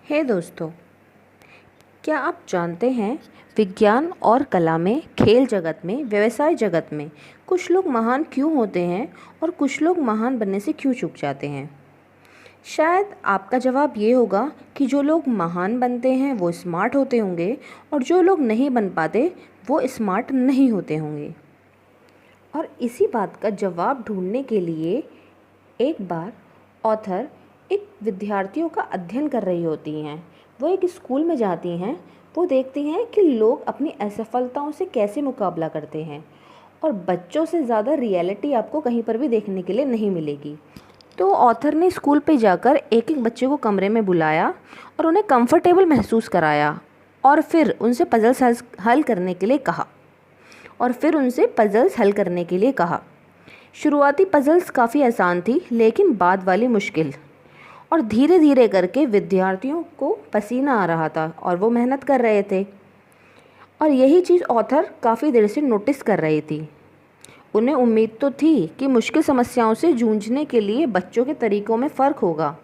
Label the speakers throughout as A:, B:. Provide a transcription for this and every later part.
A: हे दोस्तों, क्या आप जानते हैं विज्ञान और कला में, खेल जगत में, व्यवसाय जगत में कुछ लोग महान क्यों होते हैं और कुछ लोग महान बनने से क्यों चूक जाते हैं? शायद आपका जवाब ये होगा कि जो लोग महान बनते हैं वो स्मार्ट होते होंगे और जो लोग नहीं बन पाते वो स्मार्ट नहीं होते होंगे। और इसी बात का जवाब ढूंढने के लिए एक बार ऑथर एक विद्यार्थियों का अध्ययन कर रही होती हैं। वो एक स्कूल में जाती हैं। वो देखती हैं कि लोग अपनी असफलताओं से कैसे मुकाबला करते हैं और बच्चों से ज़्यादा रियलिटी आपको कहीं पर भी देखने के लिए नहीं मिलेगी। तो ऑथर ने स्कूल पे जाकर एक एक बच्चे को कमरे में बुलाया और उन्हें कंफर्टेबल महसूस कराया और फिर उनसे पजल्स हल करने के लिए कहा। शुरुआती पजल्स काफ़ी आसान थी, लेकिन बाद वाली मुश्किल। और धीरे धीरे करके विद्यार्थियों को पसीना आ रहा था और वो मेहनत कर रहे थे। और यही चीज़ ऑथर काफ़ी देर से नोटिस कर रही थी। उन्हें उम्मीद तो थी कि मुश्किल समस्याओं से जूझने के लिए बच्चों के तरीक़ों में फ़र्क होगा,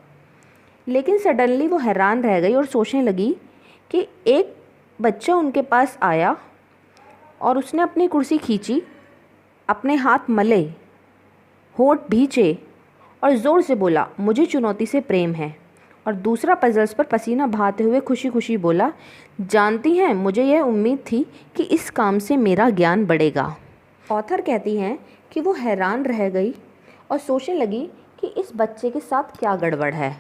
A: लेकिन सडनली वो हैरान रह गई और सोचने लगी कि एक बच्चा उनके पास आया और उसने अपनी कुर्सी खींची, अपने हाथ मले, होंठ भींचे और ज़ोर से बोला, मुझे चुनौती से प्रेम है। और दूसरा पजल्स पर पसीना बहाते हुए खुशी खुशी बोला, जानती हैं, मुझे यह उम्मीद थी कि इस काम से मेरा ज्ञान बढ़ेगा। ऑथर कहती हैं कि वो हैरान रह गई और सोचने लगी कि इस बच्चे के साथ क्या गड़बड़ है।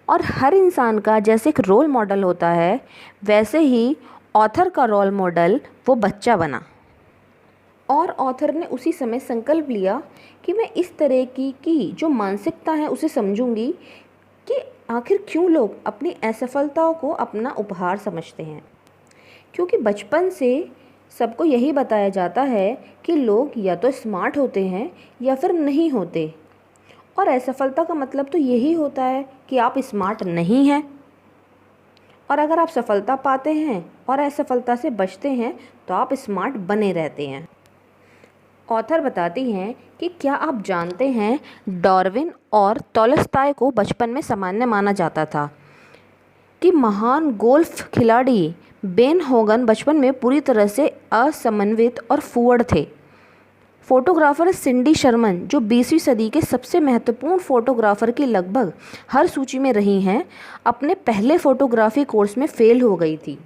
A: और हर इंसान का जैसे एक रोल मॉडल होता है, वैसे ही ऑथर का रोल मॉडल वो बच्चा बना। और ऑथर ने उसी समय संकल्प लिया कि मैं इस तरह की जो मानसिकता है उसे समझूंगी कि आखिर क्यों लोग अपनी असफलताओं को अपना उपहार समझते हैं। क्योंकि बचपन से सबको यही बताया जाता है कि लोग या तो स्मार्ट होते हैं या फिर नहीं होते, और असफलता का मतलब तो यही होता है कि आप स्मार्ट नहीं हैं। और अगर आप सफलता पाते हैं और असफलता से बचते हैं तो आप स्मार्ट बने रहते हैं। ऑथर बताती हैं कि क्या आप जानते हैं, डार्विन और तोल्स्ताय को बचपन में सामान्य माना जाता था कि महान गोल्फ खिलाड़ी बेन होगन बचपन में पूरी तरह से असमन्वित और फूहड़ थे। फोटोग्राफर सिंडी शर्मन, जो 20वीं सदी के सबसे महत्वपूर्ण फोटोग्राफर की लगभग हर सूची में रही हैं, अपने पहले फोटोग्राफी कोर्स में फेल हो गई थी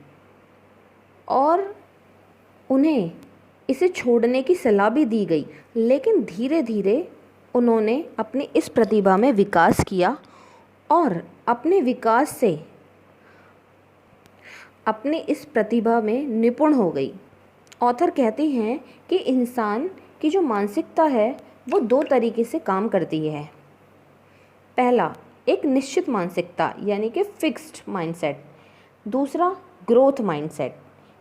A: और उन्हें इसे छोड़ने की सलाह भी दी गई। लेकिन धीरे धीरे उन्होंने अपनी इस प्रतिभा में विकास किया और अपने विकास से अपनी इस प्रतिभा में निपुण हो गई। ऑथर कहती हैं कि इंसान की जो मानसिकता है वो दो तरीके से काम करती है। पहला, एक निश्चित मानसिकता यानी कि फिक्स्ड माइंडसेट। दूसरा, ग्रोथ माइंडसेट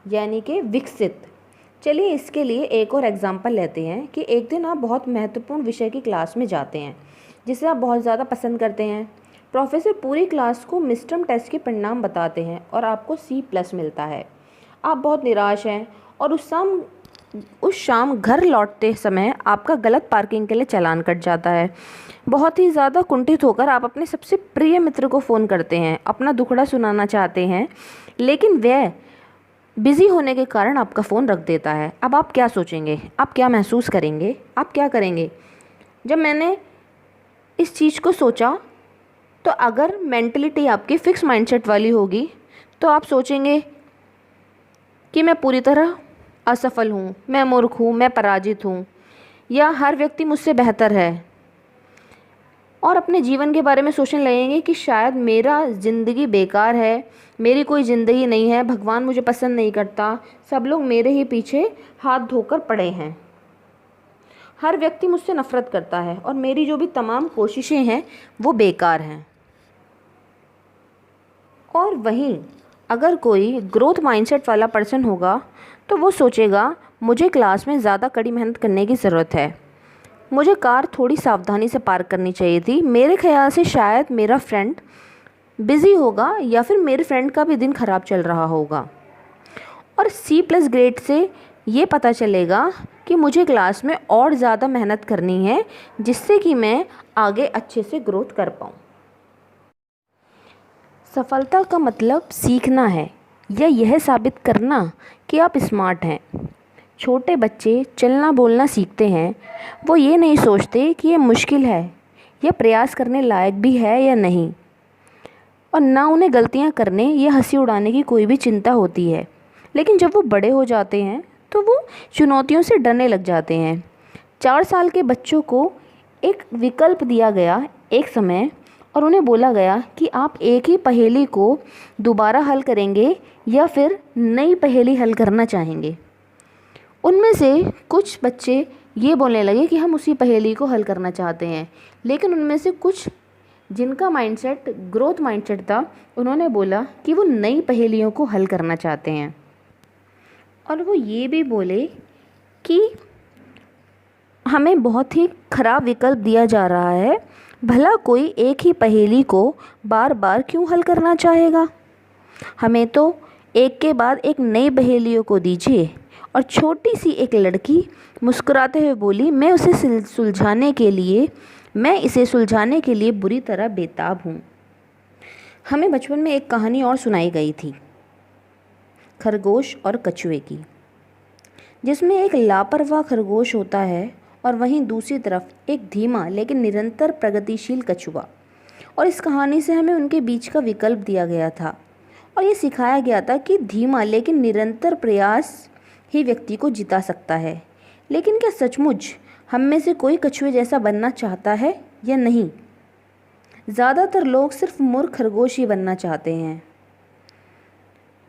A: यानी कि विकसित। चलिए इसके लिए एक और एग्जांपल लेते हैं कि एक दिन आप बहुत महत्वपूर्ण विषय की क्लास में जाते हैं जिसे आप बहुत ज़्यादा पसंद करते हैं। प्रोफेसर पूरी क्लास को मिडटर्म टेस्ट के परिणाम बताते हैं और आपको C+ मिलता है। आप बहुत निराश हैं और उस शाम घर लौटते समय आपका गलत पार्किंग के लिए चालान कट जाता है। बहुत ही ज़्यादा कुंठित होकर आप अपने सबसे प्रिय मित्र को फ़ोन करते हैं, अपना दुखड़ा सुनाना चाहते हैं, लेकिन वह बिज़ी होने के कारण आपका फ़ोन रख देता है। अब आप क्या सोचेंगे? आप क्या महसूस करेंगे? आप क्या करेंगे? जब मैंने इस चीज़ को सोचा तो अगर मेंटलिटी आपकी फ़िक्स माइंडसेट वाली होगी तो आप सोचेंगे कि मैं पूरी तरह असफल हूँ, मैं मूर्ख हूँ, मैं पराजित हूँ, या हर व्यक्ति मुझसे बेहतर है, और अपने जीवन के बारे में सोचने लगेंगे कि शायद मेरा ज़िंदगी बेकार है, मेरी कोई ज़िंदगी नहीं है, भगवान मुझे पसंद नहीं करता, सब लोग मेरे ही पीछे हाथ धोकर पड़े हैं, हर व्यक्ति मुझसे नफ़रत करता है और मेरी जो भी तमाम कोशिशें हैं वो बेकार हैं। और वहीं अगर कोई ग्रोथ माइंडसेट वाला पर्सन होगा तो वो सोचेगा, मुझे क्लास में ज़्यादा कड़ी मेहनत करने की ज़रूरत है, मुझे कार थोड़ी सावधानी से पार्क करनी चाहिए थी, मेरे ख़्याल से शायद मेरा फ्रेंड बिज़ी होगा या फिर मेरे फ्रेंड का भी दिन ख़राब चल रहा होगा। और C+ ग्रेड से ये पता चलेगा कि मुझे क्लास में और ज़्यादा मेहनत करनी है जिससे कि मैं आगे अच्छे से ग्रोथ कर पाऊँ। सफलता का मतलब सीखना है या यह साबित करना कि आप स्मार्ट हैं। छोटे बच्चे चलना बोलना सीखते हैं, वो ये नहीं सोचते कि ये मुश्किल है या प्रयास करने लायक भी है या नहीं, और ना उन्हें गलतियां करने या हंसी उड़ाने की कोई भी चिंता होती है। लेकिन जब वो बड़े हो जाते हैं तो वो चुनौतियों से डरने लग जाते हैं। 4 साल के बच्चों को एक विकल्प दिया गया एक समय, और उन्हें बोला गया कि आप एक ही पहेली को दोबारा हल करेंगे या फिर नई पहेली हल करना चाहेंगे। उनमें से कुछ बच्चे ये बोलने लगे कि हम उसी पहेली को हल करना चाहते हैं, लेकिन उनमें से कुछ जिनका माइंडसेट ग्रोथ माइंडसेट था, उन्होंने बोला कि वो नई पहेलियों को हल करना चाहते हैं। और वो ये भी बोले कि हमें बहुत ही ख़राब विकल्प दिया जा रहा है, भला कोई एक ही पहेली को बार बार क्यों हल करना चाहेगा। हमें तो एक के बाद एक नई पहेलियों को दीजिए। और छोटी सी एक लड़की मुस्कुराते हुए बोली, मैं इसे सुलझाने के लिए बुरी तरह बेताब हूँ। हमें बचपन में एक कहानी और सुनाई गई थी, खरगोश और कछुए की, जिसमें एक लापरवाह खरगोश होता है और वहीं दूसरी तरफ एक धीमा लेकिन निरंतर प्रगतिशील कछुआ। और इस कहानी से हमें उनके बीच का विकल्प दिया गया था और ये सिखाया गया था कि धीमा लेकिन निरंतर प्रयास ही व्यक्ति को जिता सकता है। लेकिन क्या सचमुच हम में से कोई कछुए जैसा बनना चाहता है या नहीं? ज़्यादातर लोग सिर्फ मूर्ख खरगोश ही बनना चाहते हैं।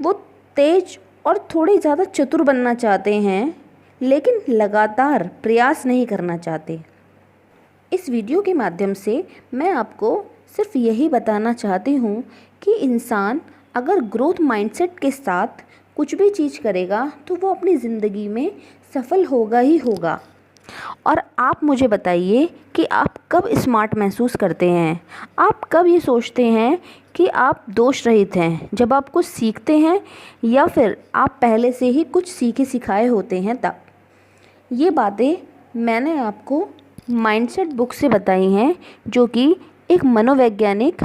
A: वो तेज और थोड़े ज़्यादा चतुर बनना चाहते हैं, लेकिन लगातार प्रयास नहीं करना चाहते। इस वीडियो के माध्यम से मैं आपको सिर्फ यही बताना चाहती हूँ कि इंसान अगर ग्रोथ माइंडसेट के साथ कुछ भी चीज़ करेगा तो वो अपनी ज़िंदगी में सफल होगा ही होगा। और आप मुझे बताइए कि आप कब स्मार्ट महसूस करते हैं? आप कब ये सोचते हैं कि आप दोष रहित हैं जब आप कुछ सीखते हैं, या फिर आप पहले से ही कुछ सीखे सिखाए होते हैं तब? ये बातें मैंने आपको माइंडसेट बुक से बताई हैं, जो कि एक मनोवैज्ञानिक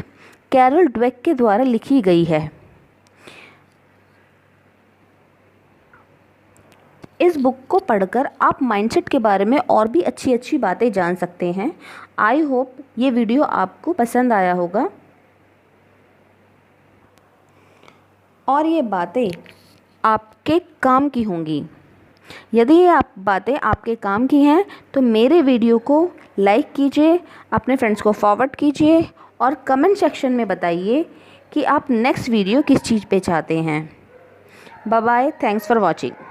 A: कैरल ड्वेक के द्वारा लिखी गई है। इस बुक को पढ़कर आप माइंडसेट के बारे में और भी अच्छी अच्छी बातें जान सकते हैं। आई होप ये वीडियो आपको पसंद आया होगा और ये बातें आपके काम की होंगी। यदि ये बातें आपके काम की हैं तो मेरे वीडियो को लाइक कीजिए, अपने फ्रेंड्स को फॉरवर्ड कीजिए और कमेंट सेक्शन में बताइए कि आप नेक्स्ट वीडियो किस चीज़ पे चाहते हैं। Bye bye, thanks for watching.